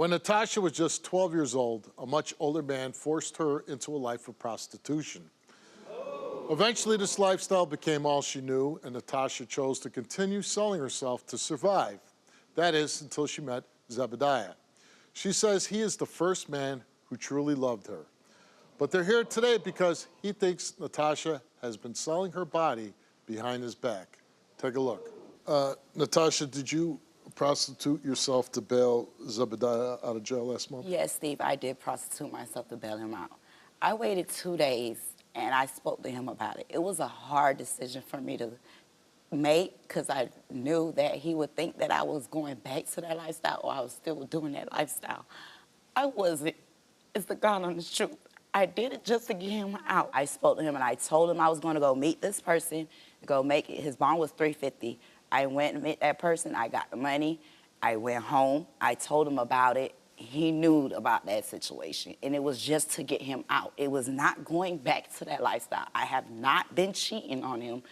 When Natasha was just 12 years old, a much older man forced her into a life of prostitution. Eventually, this lifestyle became all she knew, and Natasha chose to continue selling herself to survive. That is, until she met Zebadiah. She says he is the first man who truly loved her. But they're here today because he thinks Natasha has been selling her body behind his back. Take a look. Natasha, did you prostitute yourself to bail Zebadiah out of jail last month? Yes, Steve, I did prostitute myself to bail him out. I waited 2 days, and I spoke to him about it. It was a hard decision for me to make because I knew that he would think that I was going back to that lifestyle or I was still doing that lifestyle. I wasn't. It's the God honest truth. I did it just to get him out. I spoke to him, and I told him I was going to go meet this person, go make it. His bond was $350. I went and met that person. I got the money. I went home. I told him about it. He knew about that situation, and it was just to get him out. It was not going back to that lifestyle. I have not been cheating on him.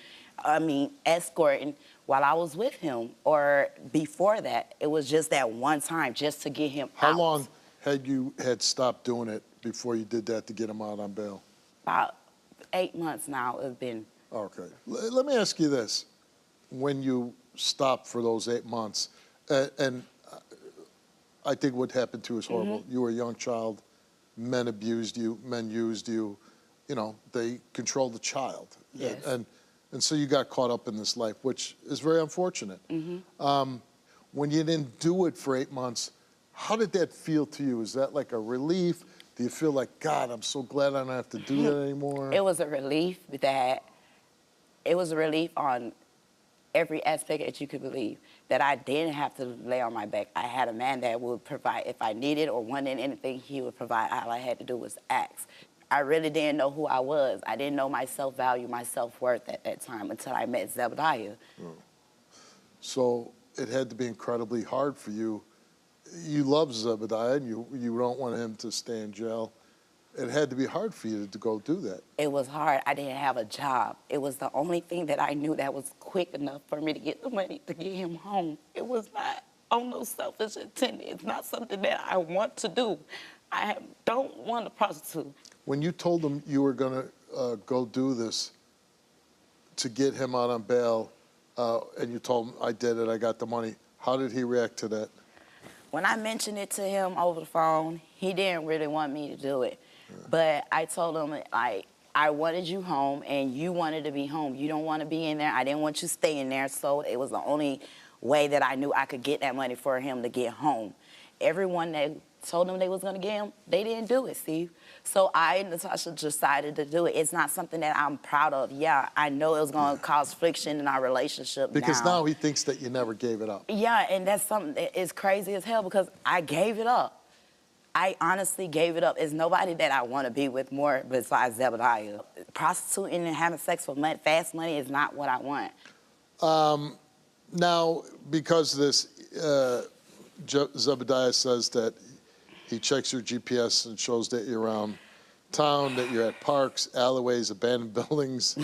Escorting while I was with him or before that. It was just that one time just to get him out. How long had you stopped doing it before you did that to get him out on bail? About 8 months now it's been. Okay. Let me ask you this. When you stopped for those 8 months, and I think what happened to you is horrible. Mm-hmm. You were a young child. Men abused you. Men used you. You know, they controlled the child. Yes. And so you got caught up in this life, which is very unfortunate. Mm-hmm. When you didn't do it for 8 months, how did that feel to you? Is that like a relief? Do you feel like, God, I'm so glad I don't have to do that anymore? It was a relief on every aspect that you could believe, that I didn't have to lay on my back. I had a man that would provide. If I needed or wanted anything, he would provide. All I had to do was ask. I really didn't know who I was. I didn't know my self-value, my self-worth at that time until I met Zebadiah. Oh. So it had to be incredibly hard for you. You love Zebadiah, and you don't want him to stay in jail. It had to be hard for you to go do that. It was hard. I didn't have a job. It was the only thing that I knew that was quick enough for me to get the money to get him home. It was not on no selfish intent. It's not something that I want to do. I don't want to prostitute. When you told him you were going to go do this to get him out on bail, and you told him, I did it, I got the money, how did he react to that? When I mentioned it to him over the phone, he didn't really want me to do it. Yeah. But I told him, like, I wanted you home, and you wanted to be home. You don't want to be in there. I didn't want you staying there, so it was the only way that I knew I could get that money for him to get home. Everyone that told them they was going to get him, they didn't do it, Steve. So I and Natasha decided to do it. It's not something that I'm proud of. Yeah, I know it was going to cause friction in our relationship because now he thinks that you never gave it up. Yeah, and that's something that is crazy as hell because I gave it up. I honestly gave it up. There's nobody that I want to be with more besides Zebadiah. Prostituting and having sex for money, fast money is not what I want. Now, because of this, Zebadiah says that he checks your GPS and shows that you're around town, that you're at parks, alleyways, abandoned buildings.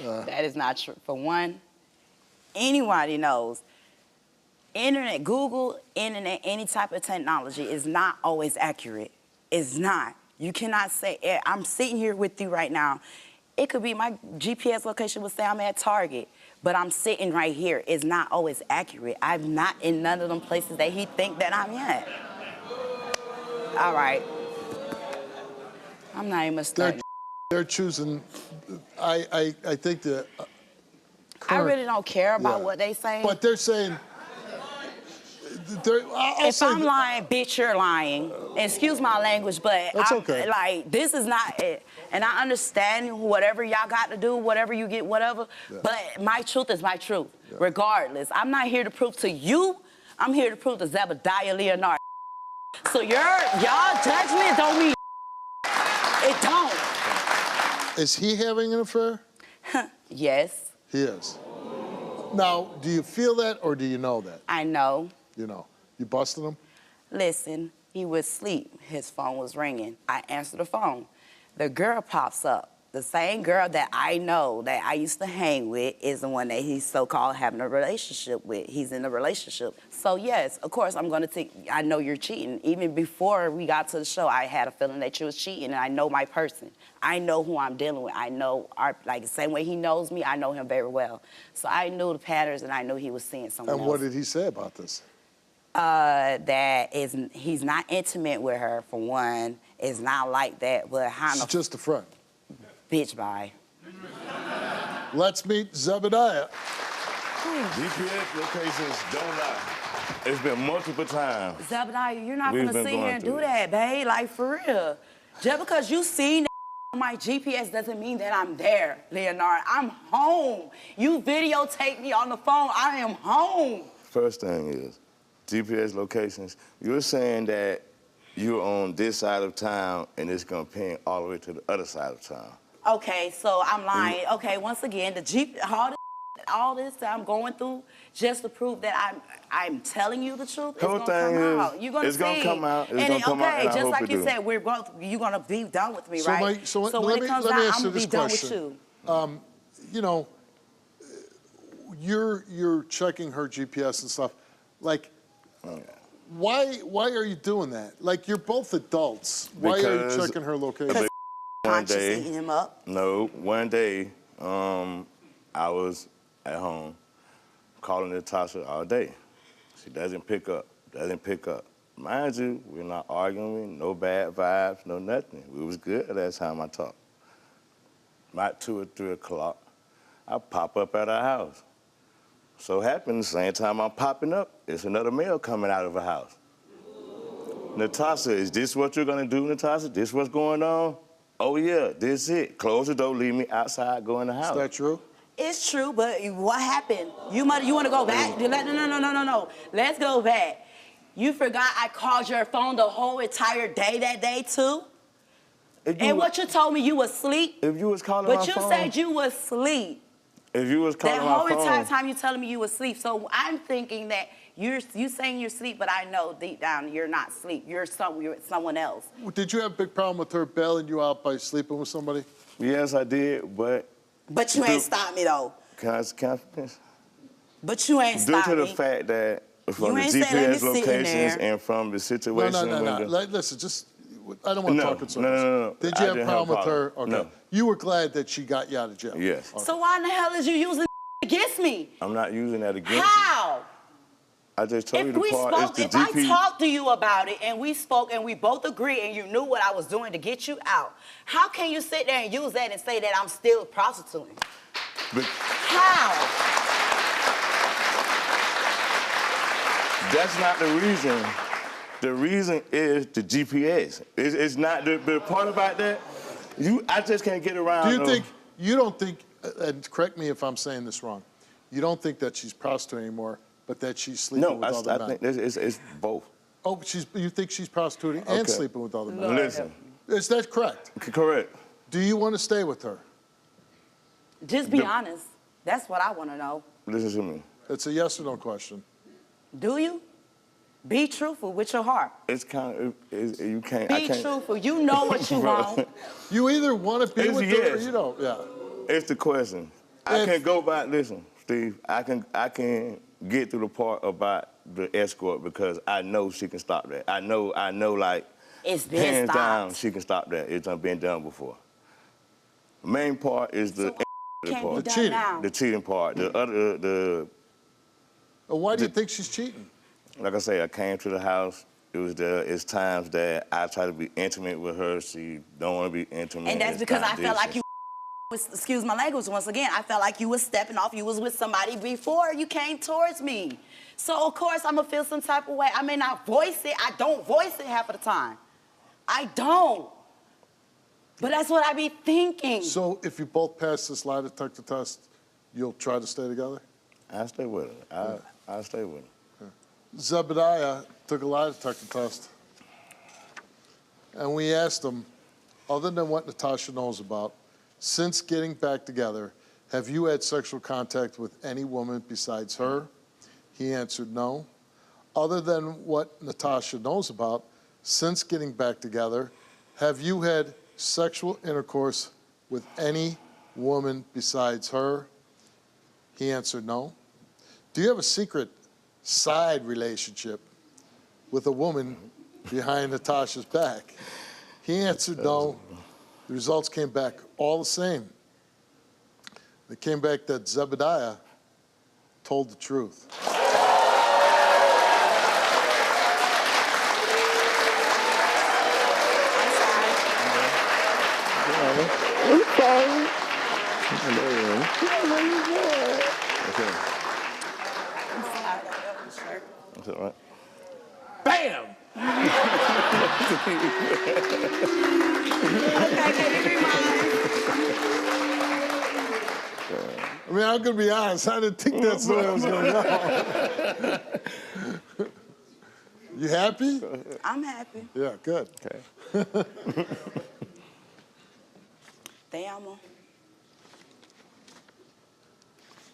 That is not true. For one, anybody knows, internet, Google, internet, any type of technology is not always accurate. It's not. You cannot say, I'm sitting here with you right now. It could be my GPS location would say I'm at Target, but I'm sitting right here. It's not always accurate. I'm not in none of them places that he think that I'm at. All right. I'm not even starting. They're choosing. I think that. I really don't care about what they say. But they're saying. If I'm lying, bitch, you're lying. Excuse my language, but that's okay. Like, this is not it. And I understand whatever y'all got to do, whatever you get, whatever. Yeah. But my truth is my truth, regardless. I'm not here to prove to you. I'm here to prove to Zebadiah Leonard. So y'all judgment don't mean it don't. Is he having an affair? Yes. He is. Now, do you feel that or do you know that? I know. You know. You busted him? Listen, he was asleep. His phone was ringing. I answered the phone. The girl pops up. the same girl that I know that I used to hang with is the one that he's so-called having a relationship with. He's in a relationship. So yes, of course, I'm gonna think, I know you're cheating. Even before we got to the show, I had a feeling that you was cheating, and I know my person. I know who I'm dealing with. I know, like the same way he knows me, I know him very well. So I knew the patterns, and I knew he was seeing someone else. And what did he say about this? He's not intimate with her, for one. It's not like that, but how She's just a friend. Bitch, bye. Let's meet Zebadiah. GPS locations don't lie. It's been multiple times. Zebadiah, you're not We've gonna been sit going here and through do this. that, babe. Like, for real. Just because you seen that on my GPS doesn't mean that I'm there, Leonard. I'm home. You videotape me on the phone. I am home. First thing is, GPS locations, you're saying that you're on this side of town and it's gonna ping all the way to the other side of town. Okay, so I'm lying. Okay, once again, all this that I'm going through just to prove that I'm telling you the truth. It's Whole gonna thing come is, out. You're gonna it's see. gonna come out. It's And gonna come out, okay, and I just hope like it you do. said, you're gonna be done with me, So right? my- so when let it me- comes let me out, ask I'm you gonna be this done question. with you. You know, you're checking her GPS and stuff. Like, why are you doing that? Like, you're both adults. Why are you Because checking her location? One Conscious day, eating him up. no, one day, I was at home calling Natasha all day. She doesn't pick up. Mind you, we're not arguing, no bad vibes, no nothing. We was good last time I talked. About 2 or 3 o'clock, I pop up at our house. So happens, same time I'm popping up, it's another male coming out of her house. Natasha, is this what you're gonna do, Natasha? This what's going on? Oh yeah, this it. Close the door, leave me outside, go in the house. Is that true? It's true, but what happened? You want to go back? No. Let's go back. You forgot I called your phone the whole entire day that day too? And what you told me, you was asleep? If you was calling my But you phone, said you was asleep. if you was calling That my whole phone, entire time you telling me you was asleep. So I'm thinking that you saying you're asleep, but I know deep down you're not asleep. You're someone else. Did you have a big problem with her bailing you out by sleeping with somebody? yes, I did, but But you ain't stopped me though. can I finish? But you ain't Due stopped to the me. fact that from the ain't said, "Let me GPS sit in locations there." and from the No. situation when the- Listen, just, I don't want to No, talk in circles. no. Did I you have a didn't problem with her? problem. Okay. No. You were glad that she got you out of jail? Yes. Okay. So why in the hell is you using against me? I'm not using that against you. How? I just told you If the we part spoke, is if the I GP. talked to you about it and we spoke and we both agreed and you knew what I was doing to get you out, how can you sit there and use that and say that I'm still prostituting? But How? that's not the reason. The reason is the GPS. It's not the part about that. I just can't get around. You don't think, and correct me if I'm saying this wrong, you don't think that she's prostituting anymore, but that she's sleeping No, with other men? I think it's both. Oh, you think she's prostituting and Okay. sleeping with other men? Lord. Listen, Is that correct? correct. Do you want to stay with her? Just be honest. That's what I want to know. Listen to me. It's a yes or no question. Do you? Be truthful with your heart. It's kind of you can't. I Be can't. truthful. You know what you Bro. want. You either want to be It's with her or yes. you don't. Yeah. It's the question. I If- can go back. Listen, Steve. I can get through the part about the escort because I know she can stop that. I know. Like It's been hands down, stopped. she can stop that. It's been done before. The main part is the Can't part. be done cheating. now. The cheating part. The Why do you think she's cheating? like I say, I came to the house. It's times that I try to be intimate with her. She don't want to be intimate. And that's It's because not I felt this like you was, excuse my language once again, I felt like you was stepping off. You was with somebody before you came towards me. So, of course, I'm going to feel some type of way. I may not voice it. I don't voice it half of the time. I don't. But that's what I be thinking. So if you both pass this lie detector test, you'll try to stay together? I'll stay with her. I'll stay with her. Zebadiah took a lie detector test, and we asked him, other than what Natasha knows about, since getting back together, have you had sexual contact with any woman besides her? He answered no. Other than what Natasha knows about, since getting back together, have you had sexual intercourse with any woman besides her? He answered no. Do you have a secret side relationship with a woman behind Natasha's back? He answered no. The results came back all the same. It came back that Zebadiah told the truth. I'm sorry. I know you are. Okay. That's all right. Bam! Okay, can you rewind? I mean, I'm going to be honest. I didn't think that's the way I was going to go. You happy? I'm happy. Yeah, good. Okay. Te amo.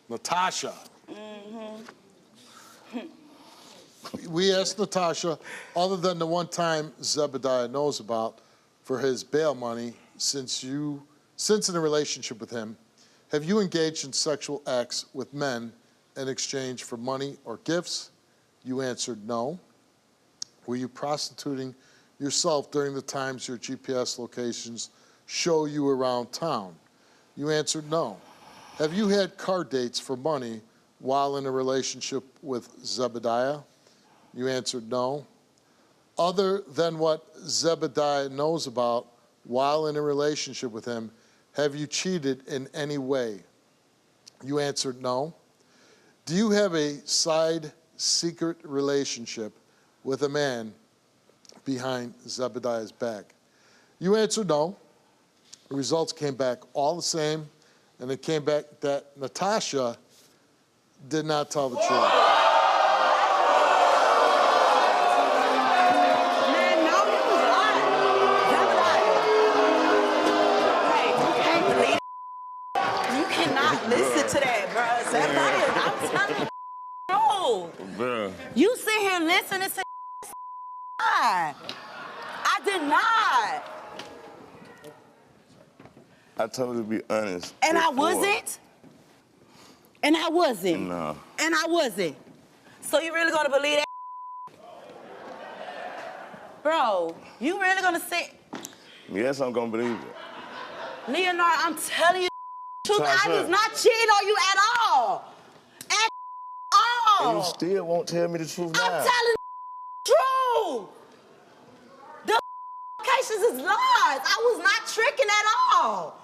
Natasha. We asked Natasha, other than the one time Zebadiah knows about for his bail money, since in a relationship with him, have you engaged in sexual acts with men in exchange for money or gifts? You answered no. Were you prostituting yourself during the times your GPS locations show you around town? You answered no. Have you had car dates for money while in a relationship with Zebadiah? You answered no. Other than what Zebadiah knows about while in a relationship with him, have you cheated in any way? You answered no. Do you have a side secret relationship with a man behind Zebadiah's back? You answered no. The results came back all the same, and it came back that Natasha did not tell the truth. Man, no, you was lying. Zebadiah. Hey, you can't believe it. You cannot listen to that, bro. Zebadiah, I'm telling you, bro. You sit here and listen and say, I did not. I told you to be honest. And I before. wasn't? And I wasn't? No. And I wasn't. So you really gonna believe that? Bro, you really gonna say, Yes, I'm gonna believe it. Leonard, I'm telling you the truth, I was not cheating on you at all. At all. And you still won't tell me the truth now. I'm telling the truth. The cases is lies. I was not tricking at all.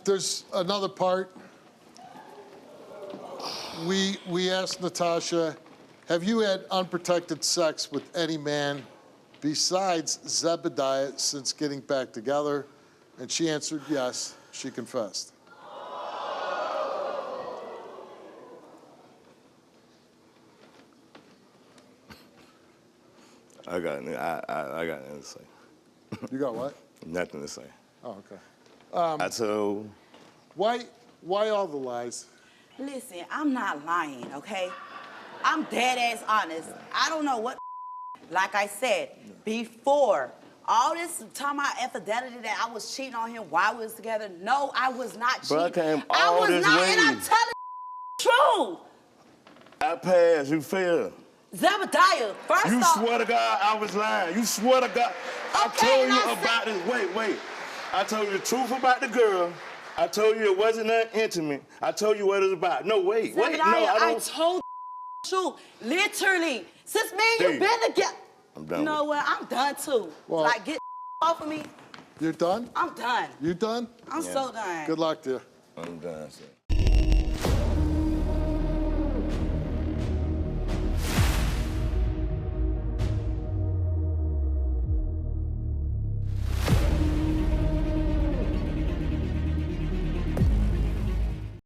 There's another part. We asked Natasha, have you had unprotected sex with any man besides Zebadiah since getting back together? And she answered yes, she confessed. I got nothing to say. You got what? Nothing to say. Oh, okay. I told. Why all the lies? Listen, I'm not lying, okay? I'm dead ass honest. I don't know what, like I said, before, all this talking about infidelity that I was cheating on him while we was together. No, I was not cheating. But I came I all was this not, way. and I'm telling the truth. I passed, you failed. Zebadiah, first You off. swear to God I was lying. You swear to God. I Okay, told and you I about this. Wait. I told you the truth about the girl. I told you it wasn't that intimate. I told you what it was about. No, wait. No, Zebadiah, I I don't. told the truth. Literally. Since me and you Hey, been together. I'm done You know with what? I'm done too. Well- Like, get off of me. You're done? I'm done. You done? I'm so done. Good luck to you. I'm done, sir.